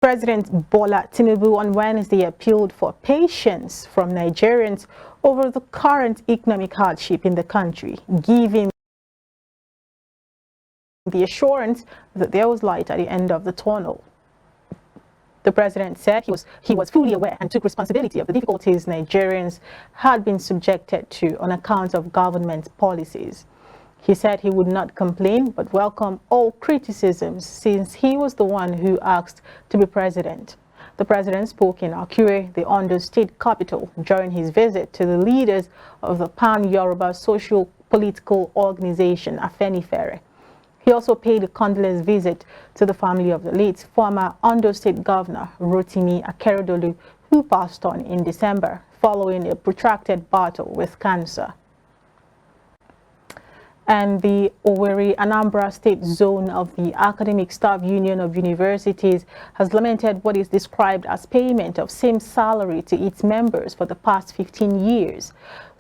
President Bola Tinubu on Wednesday appealed for patience from Nigerians over the current economic hardship in the country, giving the assurance that there was light at the end of the tunnel. The president said he was fully aware and took responsibility of the difficulties Nigerians had been subjected to on account of government policies. He said he would not complain but welcome all criticisms since he was the one who asked to be president. The president spoke in Akure, the Ondo state capital, during his visit to the leaders of the Pan-Yoruba Social-Political Organization, Afenifere. He also paid a condolence visit to the family of the late former Ondo State Governor, Rotimi Akeredolu, who passed on in December following a protracted battle with cancer. And the Owerri Anambra State Zone of the Academic Staff Union of Universities has lamented what is described as payment of same salary to its members for the past 15 years.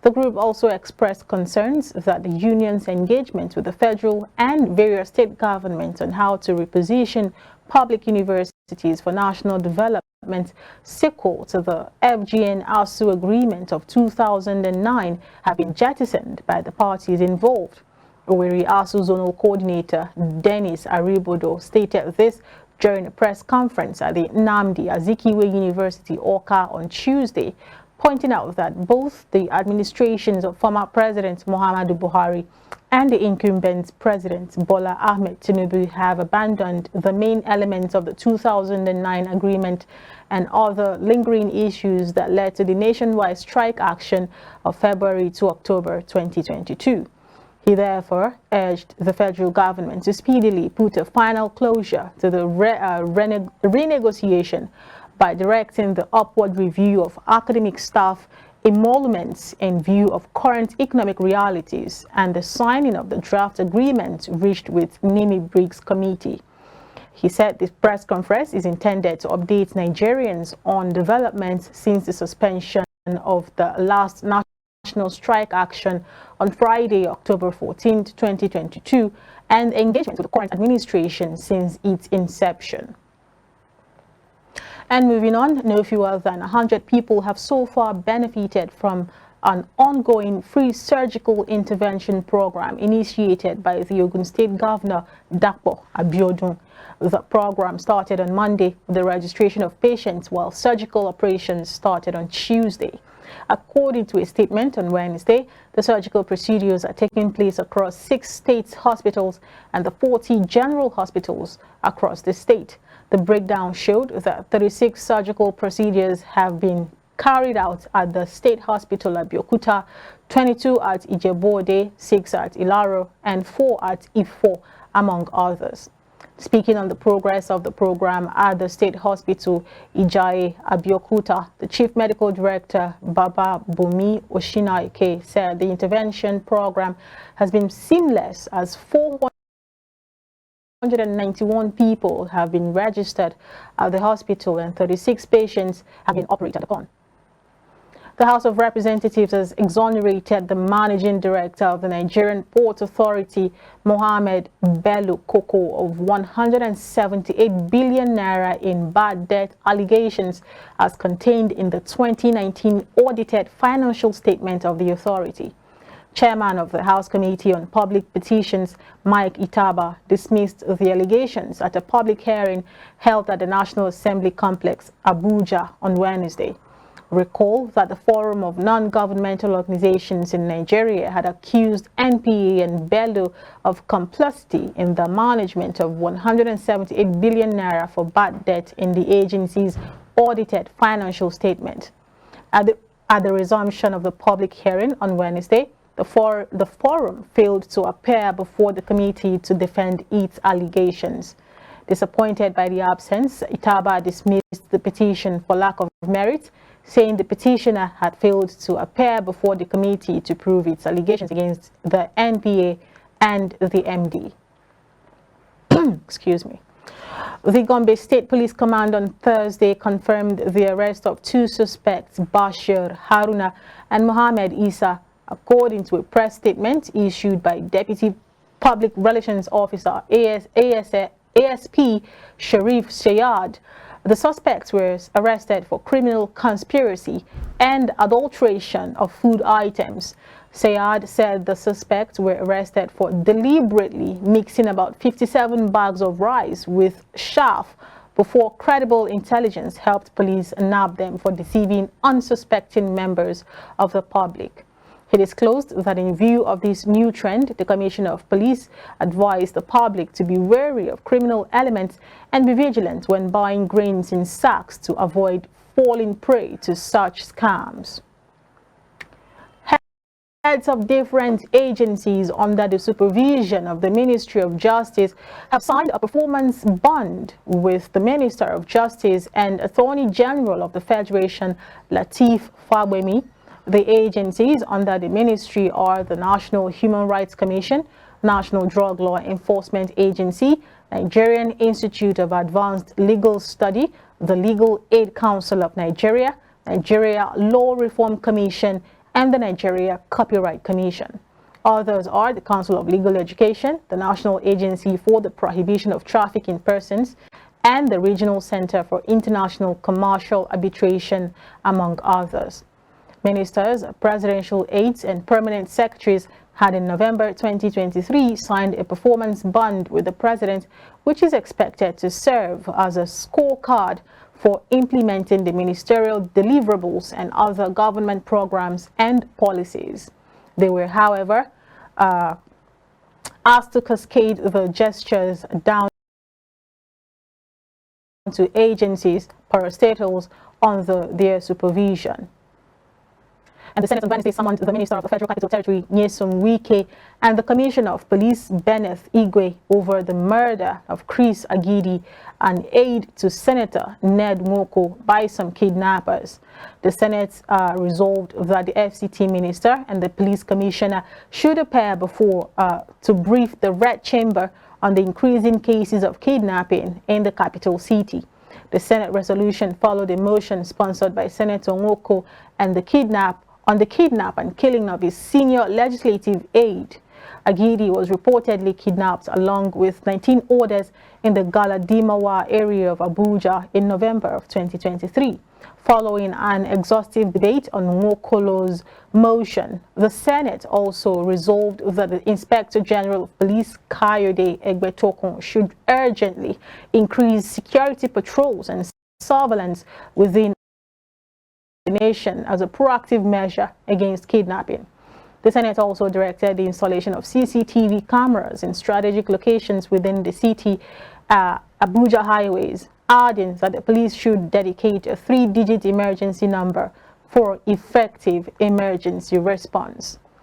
The group also expressed concerns that the union's engagement with the federal and various state governments on how to reposition public universities for national development, sequel to the FGN ASUU agreement of 2009, have been jettisoned by the parties involved. Owerri ASUU Zonal Coordinator Dennis Aribodo stated this during a press conference at the Nnamdi Azikiwe University, Awka, on Tuesday, pointing out that both the administrations of former President Muhammadu Buhari and the incumbent President Bola Ahmed Tinubu have abandoned the main elements of the 2009 agreement and other lingering issues that led to the nationwide strike action of February to October 2022. He therefore urged the federal government to speedily put a final closure to the renegotiation by directing the upward review of academic staff emoluments in view of current economic realities and the signing of the draft agreement reached with Nimi Briggs Committee. He said this press conference is intended to update Nigerians on developments since the suspension of the last national strike action on Friday, October 14, 2022, and engagement with the current administration since its inception. And moving on, no fewer than 100 people have so far benefited from an ongoing free surgical intervention program initiated by the Ogun State Governor, Dapo Abiodun. The program started on Monday with the registration of patients, while surgical operations started on Tuesday. According to a statement on Wednesday, the surgical procedures are taking place across 6 state hospitals and the 40 general hospitals across the state. The breakdown showed that 36 surgical procedures have been carried out at the State Hospital at Abeokuta, 22 at Ijebu-Ode, 6 at Ilaro, and 4 at Ifo, among others. Speaking on the progress of the program at the State Hospital Ijaye Abeokuta, the Chief Medical Director Baba Bumi Oshinaike said the intervention program has been seamless as 491 people have been registered at the hospital and 36 patients have been operated upon. The House of Representatives has exonerated the Managing Director of the Nigerian Port Authority, Mohammed Bello Koko, of 178 billion naira in bad debt allegations as contained in the 2019 audited financial statement of the authority. Chairman of the House Committee on Public Petitions, Mike Itaba, dismissed the allegations at a public hearing held at the National Assembly Complex, Abuja, on Wednesday. Recall that the Forum of Non-Governmental Organizations in Nigeria had accused NPA and Bello of complicity in the management of 178 billion naira for bad debt in the agency's audited financial statement. At the resumption of the public hearing on Wednesday, the forum failed to appear before the committee to defend its allegations. Disappointed by the absence, Itaba dismissed the petition for lack of merit, saying the petitioner had failed to appear before the committee to prove its allegations against the NPA and the MD. Excuse me. The Gombe State Police Command on Thursday confirmed the arrest of 2 suspects, Bashir Haruna and Mohammed Isa, according to a press statement issued by Deputy Public Relations Officer ASP Sharif Shayad. The suspects were arrested for criminal conspiracy and adulteration of food items. Sayad said the suspects were arrested for deliberately mixing about 57 bags of rice with chaff before credible intelligence helped police nab them for deceiving unsuspecting members of the public. He disclosed that in view of this new trend, the Commissioner of Police advised the public to be wary of criminal elements and be vigilant when buying grains in sacks to avoid falling prey to such scams. Heads of different agencies under the supervision of the Ministry of Justice have signed a performance bond with the Minister of Justice and Attorney General of the Federation, Lateef Fagbemi. The agencies under the ministry are the National Human Rights Commission, National Drug Law Enforcement Agency, Nigerian Institute of Advanced Legal Study, the Legal Aid Council of Nigeria, Nigeria Law Reform Commission, and the Nigeria Copyright Commission. Others are the Council of Legal Education, the National Agency for the Prohibition of Trafficking Persons, and the Regional Center for International Commercial Arbitration, among others. Ministers, presidential aides, and permanent secretaries had in November 2023 signed a performance bond with the president, which is expected to serve as a scorecard for implementing the ministerial deliverables and other government programs and policies. They were, however, asked to cascade the gestures down to agencies, parastatals under their supervision. And the Senate on Wednesday summoned the Minister of the Federal Capital Territory, Nyesom Wike, and the Commissioner of Police, Benneth Igwe, over the murder of Chris Agidi, an aide to Senator Ned Nwoko, by some kidnappers. The Senate resolved that the FCT Minister and the Police Commissioner should appear before to brief the Red Chamber on the increasing cases of kidnapping in the capital city. The Senate resolution followed a motion sponsored by Senator Nwoko and the kidnap and killing of his senior legislative aide. Agidi was reportedly kidnapped along with 19 others in the Galadimawa area of Abuja in November of 2023. Following an exhaustive debate on Nwokolo's motion, the Senate also resolved that the Inspector General of Police, Kayode Egbetokun, should urgently increase security patrols and surveillance within the nation as a proactive measure against kidnapping. The Senate also directed the installation of CCTV cameras in strategic locations within the city, Abuja highways, adding that the police should dedicate a 3-digit emergency number for effective emergency response.